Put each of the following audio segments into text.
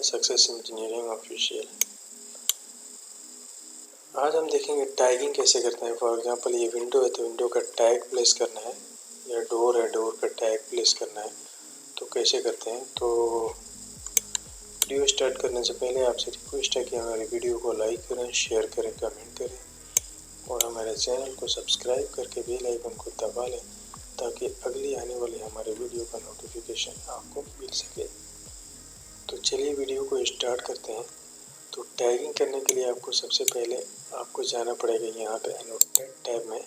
Success engineering official. आज हम देखेंगे टैगिंग कैसे करते हैं। फॉर एग्जांपल ये विंडो है तो विंडो का टैग प्लेस करना है, या डोर है डोर का टैग प्लेस करना है, तो कैसे करते हैं। तो वीडियो स्टार्ट करने से पहले आपसे रिक्वेस्ट है कि हमारे वीडियो को लाइक करें, शेयर करें, कमेंट करें और हमारे चैनल को सब्सक्राइब करके बेल आइकन को दबा लें ताकि अगली आने वाली हमारे वीडियो का नोटिफिकेशन आपको मिल सके। तो चलिए वीडियो को स्टार्ट करते हैं। तो टैगिंग करने के लिए आपको सबसे पहले आपको जाना पड़ेगा यहाँ पे एनोटेट टैब में।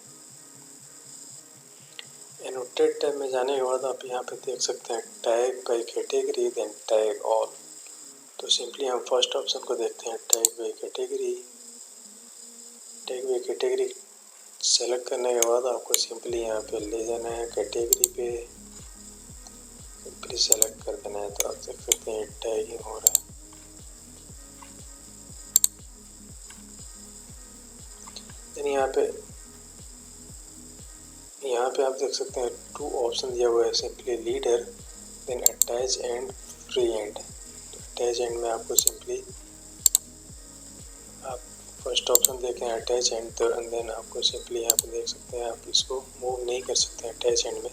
एनोटेट टैब में जाने के बाद आप यहाँ पे देख सकते हैं tag by category then tag all. तो सिंपली हम फर्स्ट ऑप्शन को देखते हैं, tag by category. Tag by category select करने के बाद आपको सिंपली यहाँ पे ले जाना है कैटेगरी पे, सिंपली सेलेक्ट कर देना है। तो आप देख सकते हैं टैगिंग हो रहा है। देन यहाँ पे आप देख सकते हैं 2 ऑप्शन दिया हुआ है, simply leader then attach end free end. तो अटैच एंड में आपको सिंपली आप फर्स्ट ऑप्शन देखें अटैच एंड, तो देन आपको सिंपली यहाँ पे देख सकते हैं आप इसको मूव नहीं कर सकते हैं अटैच एंड में।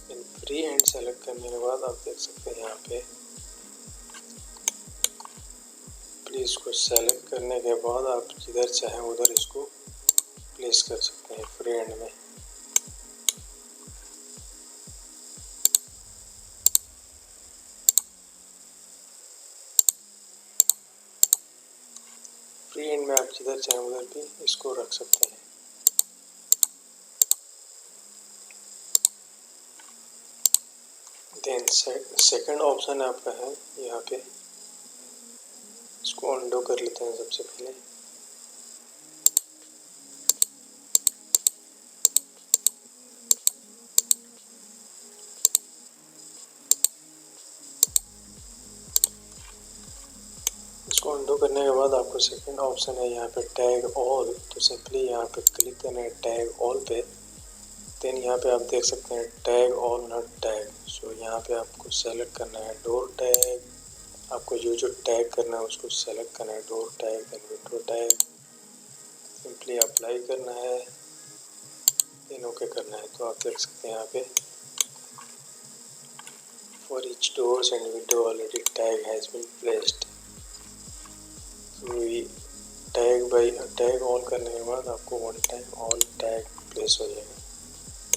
देन फ्री एंड सेलेक्ट करने के बाद आप देख सकते हैं यहाँ पे प्लीज को सेलेक्ट करने के बाद आप जिधर चाहें उधर इसको प्लेस कर सकते हैं फ्री एंड में। फ्री एंड में आप जिधर चाहें उधर भी इसको रख सकते हैं। देन सेकंड ऑप्शन आपका है यहाँ पे, इसको अंडो कर लेते हैं सबसे पहले। इसको अंडो करने के बाद आपको सेकंड ऑप्शन है यहाँ पे टैग ऑल। तो सिंपली यहाँ पे क्लिक करना है टैग ऑल पे। देन यहाँ पे आप देख सकते हैं टैग ऑल नॉट टैग। सो यहाँ पे आपको सेलेक्ट करना है डोर टैग। आपको जो टैग करना है उसको सेलेक्ट करना है, door tag then window tag. Simply apply करना है, देन ओके करना है। तो आप देख सकते हैं यहाँ पे for each doors and window already tag has been placed. Tag all करने के बाद आपको one time all tag place हो जाएगा।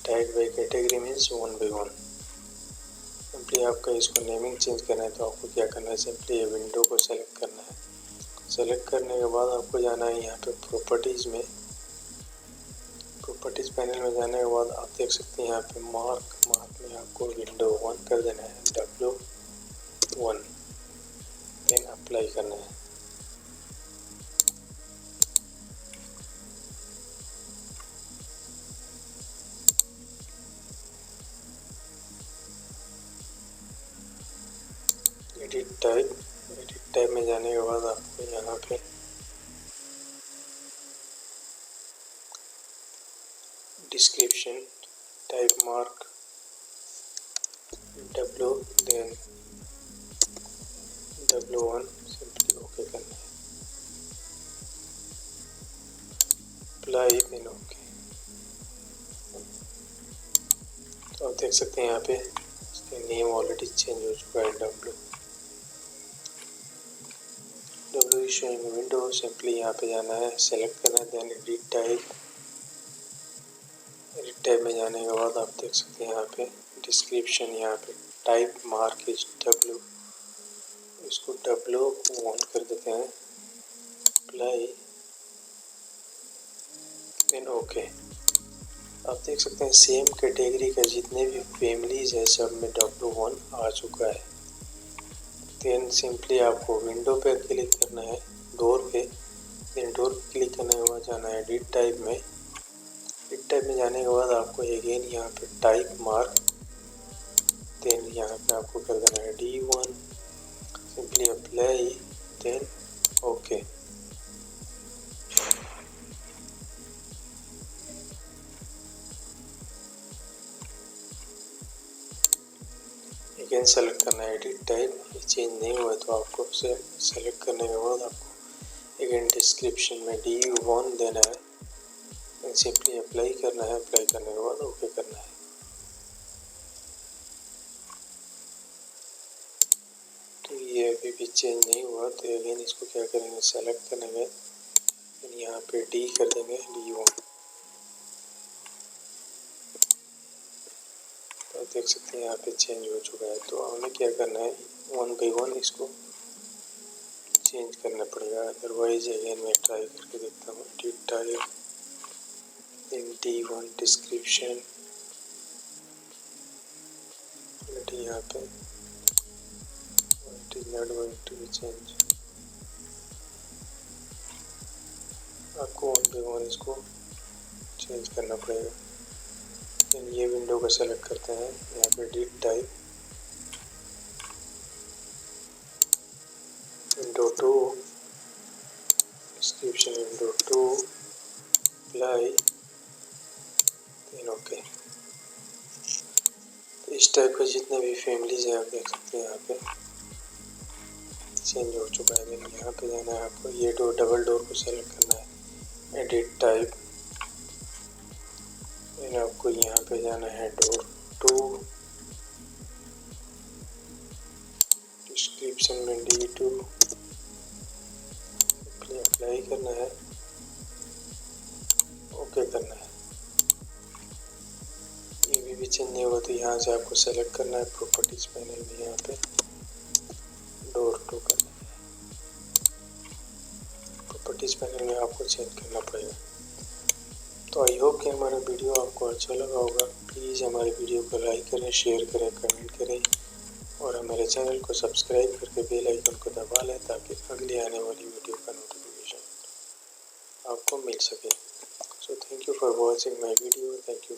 Tag by category means 1 by 1। Simply आपका इसको नेमिंग चेंज करना है तो आपको क्या करना है, सिंपली ये विंडो को सेलेक्ट करना है। सेलेक्ट करने के बाद आपको जाना है यहाँ पे प्रॉपर्टीज़ में। प्रॉपर्टीज़ पैनल में जाने के बाद आप देख सकते हैं यहाँ पे मार्क में आपको विंडो 1 कर देना है, W1। देन अप्लाई करना है। एडिट टाइप में जाने के बाद आपको यहाँ पे description type mark W then W1, simply okay करना है। Apply then okay. तो आप देख सकते हैं यहाँ पे इसका नेम ऑलरेडी चेंज हो चुका है, W शोइंग विंडो। सिंपली यहाँ पे जाना है, सेलेक्ट करना है, देन एडिट टाइप में जाने के बाद आप देख सकते हैं यहाँ पे डिस्क्रिप्शन, यहाँ पे टाइप मार्क इज W। इसको W1 कर देते हैं, अप्लाई देन ओके। आप देख सकते हैं सेम कैटेगरी का जितने भी फैमिलीज है सब में W1 आ चुका है। देन सिंपली आपको विंडो पे क्लिक करना है, डोर पे। देन डोर पे क्लिक करने के बाद जाना है एडिट टाइप में। एडिट टाइप में जाने के बाद आपको अगेन यहाँ पे टाइप मार्क, देन यहाँ पे आपको कर देना है D1, simply apply then okay. Again select करना है एडिट टाइप, ये चेंज नहीं हुआ तो आपको सेलेक्ट करने के बाद आपको अगेन डिस्क्रिप्शन में D1 देना है एंड सिंपली अप्लाई करना है। अप्लाई करने के बाद ओके करना है। तो ये अभी भी चेंज नहीं हुआ तो अगेन इसको क्या करेंगे, सेलेक्ट करने में यहाँ पे D कर देंगे, D1। तो देख सकते हैं यहाँ पे चेंज हो चुका है। तो हमें क्या करना है, 1 बाई 1 इसको चेंज करना पड़ेगा, अदरवाइज अगेन मैं ट्राई करके देखता हूँ। Edit type in D1 description, यहाँ पे it is not going to be change. आपको 1 बाई 1 इसको चेंज करना पड़ेगा। ये विंडो को सेलेक्ट करते हैं, यहाँ पे edit type window 2 description window 2 apply then okay. तो इस टाइप के जितने भी फैमिलीज हैं आप देख सकते हैं यहाँ पे चेंज हो चुका है। लेकिन यहाँ पे जाना है आपको, ये डोर डबल डोर को सेलेक्ट करना है, एडिट टाइप, फिर आपको यहाँ पे जाना है डोर 2 डिस्क्रिप्शन में D2 अप्लाई करना है, ओके करना है। ये भी चेंज नहीं हुआ तो यहाँ से आपको सेलेक्ट करना है प्रॉपर्टीज पैनल में, यहाँ पे डोर 2 करना है। प्रॉपर्टीज पैनल में आपको चेंज करना पड़ेगा। तो आई होप कि हमारा वीडियो आपको अच्छा लगा होगा। प्लीज़ हमारे वीडियो को लाइक करें, शेयर करें, कमेंट करें और हमारे चैनल को सब्सक्राइब करके बेल आइकन को दबा लें ताकि अगली आने वाली वीडियो का नोटिफिकेशन आपको मिल सके। So thank you for watching my video. Thank you.